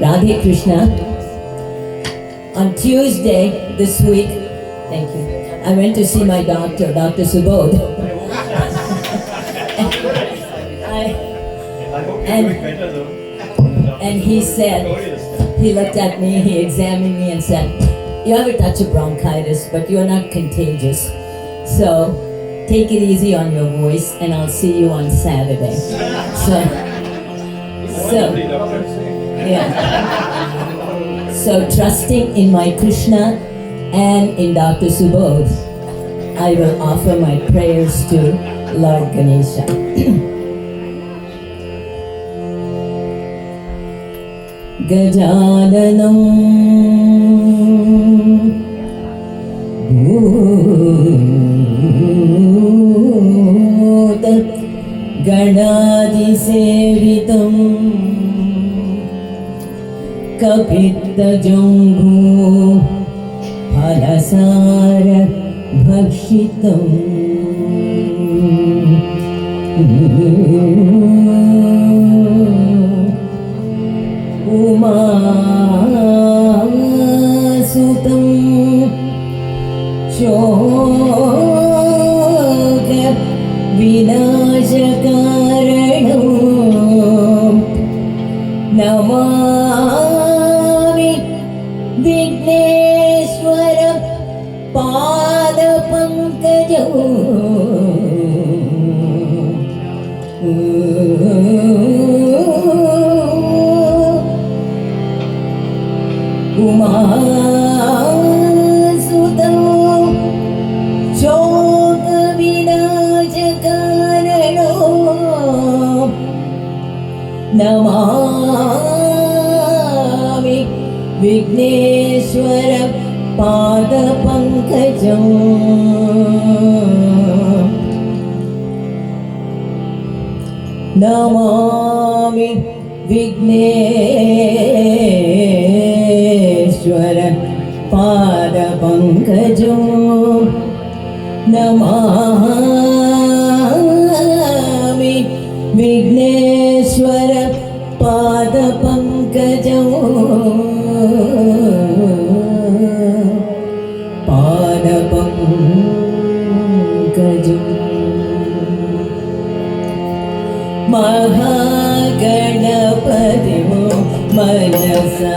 Radhe Krishna. On Tuesday this week, thank you, I went to see my doctor, Dr. Subodh. And he said, he looked at me, he examined me and said, you have a touch of bronchitis, but you're not contagious. So take it easy on your voice and I'll see you on Saturday. So yeah. So trusting in my Krishna and in Dr. Subodh, I will offer my prayers to Lord Ganesha. Gajananam Bhuta Ganadisevitam Kapitta-jambhu Phalasara Bhakshitam Umasutam Shoka Vinashakaranam Namami Vigneshwara Pada Pankajam Umasutam Shoka Vinashakaranam Namami Vigneshwara Pada Pankajam Namami Vigneshwara Pada Pankajam Namami Vigneshwara Pada Pankajam Pada Pankajam Mahaganapati Manasa